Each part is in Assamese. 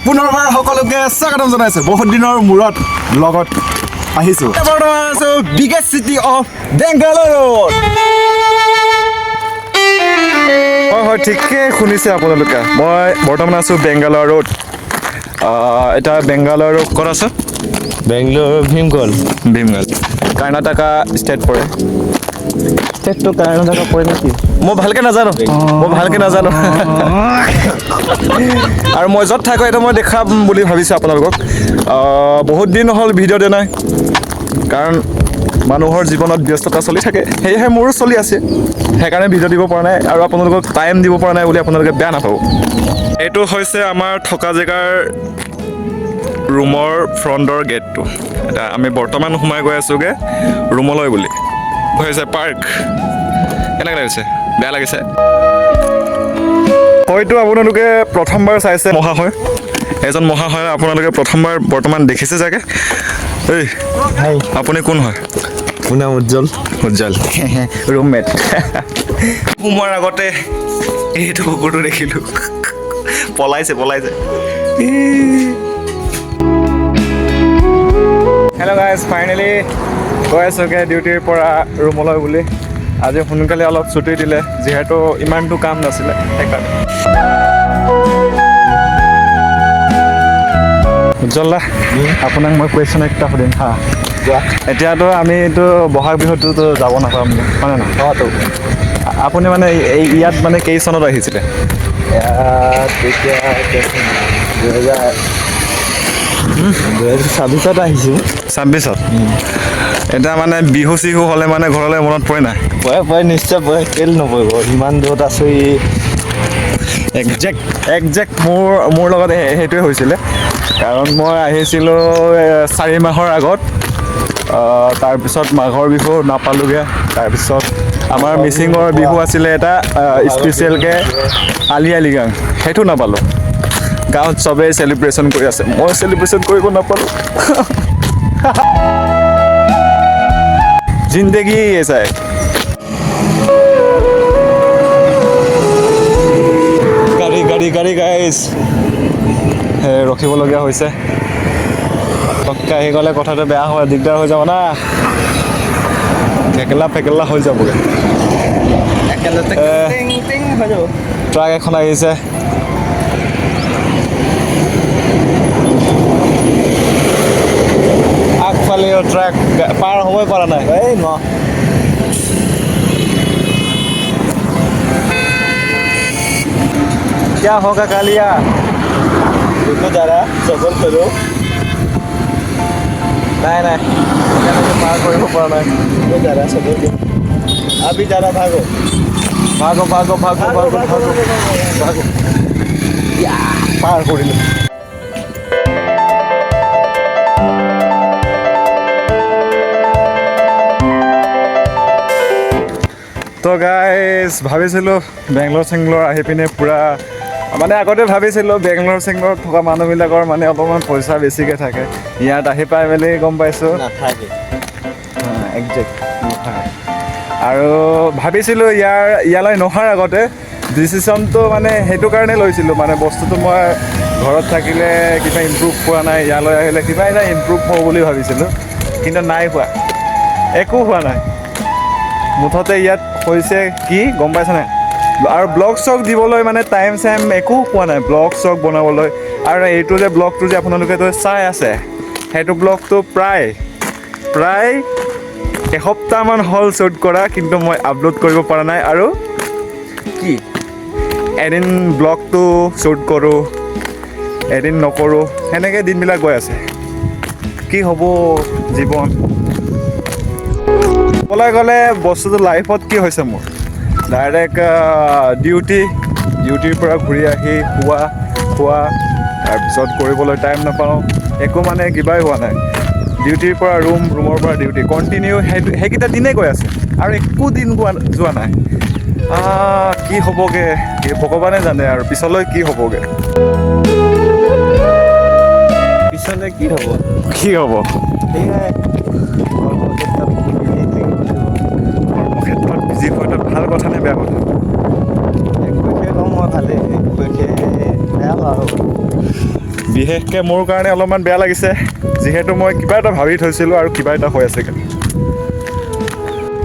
পুনৰবাৰ সকলোকে স্বাগতম জনাইছো। বহুত দিনৰ মূৰত লগত আহিছো। বৰ্তমান আছো বিগেষ্ট চিটি অফ বেংগালুৰু। হয় ঠিকেই শুনিছে আপোনালোকে। মই বৰ্তমান আছো বেংগালুৰুত। এটা বেংগালুৰু ক'ত আছে? বেংগলোৰ ভীমগল কৰ্ণাটকা ষ্টেট পৰে। ষ্টেটটো কৰ্ণাটকা পৰে নেকি? মই ভালকে নাজানো আৰু মই য'ত থাকোঁ এইটো মই দেখাম বুলি ভাবিছোঁ আপোনালোকক। বহুত দিন হ'ল ভিডিঅ' দিয়া নাই, কাৰণ মানুহৰ জীৱনত ব্যস্ততা চলি থাকে, সেয়েহে মোৰো চলি আছে। সেইকাৰণে ভিডিঅ' দিব পৰা নাই আৰু আপোনালোকক টাইম দিব পৰা নাই বুলি আপোনালোকে বেয়া নাপাব। এইটো হৈছে আমাৰ থকা জেগাৰ ৰুমৰ ফ্ৰণ্টৰ গেটটো। এতিয়া আমি বৰ্তমান সোমাই গৈ আছোঁগৈ ৰুমলৈ বুলি। হৈছে পাৰ্ক। কেনেকৈ লাগিছে? বেয়া লাগিছে? হয়তো আপোনালোকে প্ৰথমবাৰ চাইছে মহাশয়, এজন মহাশয় আপোনালোকে প্ৰথমবাৰ বৰ্তমান দেখিছে চাগে। এই আপুনি কোন হয়? মোৰ নাম উজ্জ্বল। ৰুমমেট। সোমোৱাৰ আগতে এইটো কুকুৰটো দেখিলোঁ, পলাইছে। হেল্ল' গাইজ, ফাইনেলি গৈ আছোঁগৈ ডিউটিৰ পৰা ৰুমলৈ বুলি। আজি সোনকালে অলপ ছুটি দিলে, যিহেতু ইমানটো কাম নাছিলে সেইকাৰণে। উজ্জ্বল দা, আপোনাক মই কুৱেশ্যন একটা সুধিম হা। এতিয়াতো আমিতো বহাগ বিহুটোতো যাব নাপাম, হয়নে নহয়? আপুনি মানে ইয়াত মানে কেই চনত আহিছিলে? তেতিয়া 2026 আহিছোঁ। 26ত? এতিয়া মানে বিহু চিহু হ'লে মানে ঘৰলৈ মনত পৰে নাই? পৰে নিশ্চয় পৰে, কেলৈ নপৰিব। ইমান দূৰত আছোঁ। একজেক্ট মোৰ লগত সেইটোৱে হৈছিলে, কাৰণ মই আহিছিলোঁ 4 মাহৰ আগত। তাৰপিছত মাঘৰ বিহু নাপালোগৈ। তাৰপিছত আমাৰ মিচিঙৰ বিহু আছিলে এটা স্পেচিয়েলকৈ, আলি আই লৃগাং, সেইটো নাপালোঁ। গাঁৱত চবেই চেলিব্ৰেশ্যন কৰি আছে, মই চেলিব্ৰেশ্যন কৰিব নাপালোঁ। জিন্দগী এচাই। গাড়ী গাইজ ৰখিবলগীয়া হৈছে। পটককৈ আহি গ'লে কথাটো বেয়া হয়, দিগদাৰ হৈ যাব না, ফেকেলা হৈ যাবগৈ। ট্ৰাক এখন আহিছে। আগফালেও ট্ৰাক, পাৰ হ'বই পৰা নাই। क्या होगा कालिया? देखो जरा सफर करो। নাই পাৰ কৰিব পৰা নাই। जरा सफर करो। अभी जरा भागो। পাৰ কৰিলোঁ। তো গাইজ ভাবিছিলোঁ বেংগলোৰ আহি পিনে পূৰা, মানে আগতে ভাবিছিলোঁ বেংগলোৰত থকা মানুহবিলাকৰ মানে অলপমান পইচা বেছিকৈ থাকে। ইয়াত আহি পাই মেলি গম পাইছোঁ নাথাকে। একজেক্ট নাথাকে। আৰু ভাবিছিলোঁ ইয়ালৈ নহাৰ আগতে ডিচিশ্যনটো মানে সেইটো কাৰণে লৈছিলোঁ, মানে বস্তুটো মই ঘৰত থাকিলে কিবা ইম্প্ৰুভ হোৱা নাই, ইয়ালৈ আহিলে কিবা এটা ইম্প্ৰুভ হ'ব বুলি ভাবিছিলোঁ, কিন্তু নাই হোৱা, একো হোৱা নাই। মুঠতে ইয়াত হৈছে কি গম পাইছেনে? আৰু ব্লগ চগ দিবলৈ মানে টাইম একো পোৱা নাই, ব্লগ চগ বনাবলৈ। আৰু এইটো যে ব্লগটো যে আপোনালোকেতো চাই আছে, সেইটো ব্লগটো প্ৰায় এসপ্তাহমান হ'ল শ্বুট কৰা, কিন্তু মই আপলোড কৰিব পৰা নাই। আৰু কি এদিন ব্লগটো শ্বুট কৰোঁ, এদিন নকৰোঁ, সেনেকৈ দিনবিলাক গৈ আছে। কি হ'ব জীৱন? ক'বলৈ গ'লে বস্তুটো লাইফত কি হৈছে মোৰ, ডাইৰেক্ট ডিউটিৰ পৰা ঘূৰি আহি খোৱা, তাৰপিছত কৰিবলৈ টাইম নাপাওঁ, একো মানে কিবাই হোৱা নাই। ডিউটিৰ পৰা ৰুমৰ পৰা ডিউটি কণ্টিনিউ, সেইকেইটা দিনেই গৈ আছে আৰু একো দিন যোৱা নাই। কি হ'বগৈ ভগৱানে জানে, আৰু পিছলৈ কি হ'বগৈ। পিছলৈ কি হ'ব? সেয়াই কৰ্মক্ষেত্ৰত বিজি হোৱাটো ভাল কথা নে বেয়া কথা? একপক্ষে কওঁ মই ভালেই, একপক্ষে বেয়া পাওঁ। বিশেষকৈ মোৰ কাৰণে অলপমান বেয়া লাগিছে, যিহেতু মই কিবা এটা ভাবি থৈছিলোঁ আৰু কিবা এটা হৈ আছে।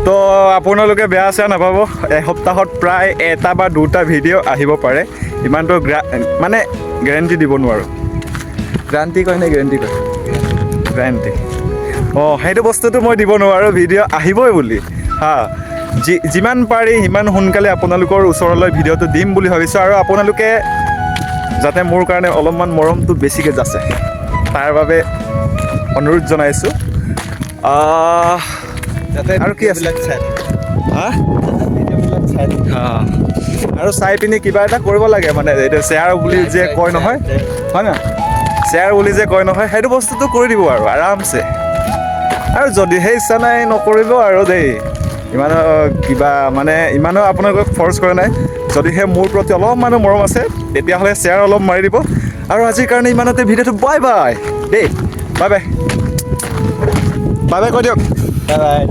তো আপোনালোকে বেয়া চেয়া নাপাব, এসপ্তাহত প্ৰায় 1 বা 2টা ভিডিঅ' আহিব পাৰে, ইমানটো মানে গেৰেণ্টি দিব নোৱাৰোঁ। গ্ৰান্টি কয় নে গেৰেণ্টি কয়? গ্ৰান্টি। অঁ, সেইটো বস্তুটো মই দিব নোৱাৰোঁ, ভিডিঅ' আহিবই বুলি হা। যিমান পাৰি সিমান সোনকালে আপোনালোকৰ ওচৰলৈ ভিডিঅ'টো দিম বুলি ভাবিছোঁ, আৰু আপোনালোকে যাতে মোৰ কাৰণে অলপমান মৰমটো বেছিকৈ যাচে তাৰ বাবে অনুৰোধ জনাইছোঁ। আৰু কি আছে? হা? আৰু চাই পিনি কিবা এটা কৰিব লাগে, মানে এইটো শ্বেয়াৰ বুলি যে কয় নহয়, হয় না? শ্বেয়াৰ বুলি যে কয় নহয়, সেইটো বস্তুটো কৰি দিব আৰু আৰামছে। আৰু যদিহে ইচ্ছা নাই নকৰিব আৰু দেই, ইমানো কিবা মানে ইমানো আপোনালোকক ফ'ৰ্চ কৰা নাই। যদিহে মোৰ প্ৰতি অলপমানো মৰম আছে তেতিয়াহ'লে শ্বেয়াৰ অলপ মাৰি দিব। আৰু আজিৰ কাৰণে ইমানতে ভিডিঅ'টো বাই বাই দেই, বাই বাই, বাই বাই কৈ দিয়ক। Bye bye.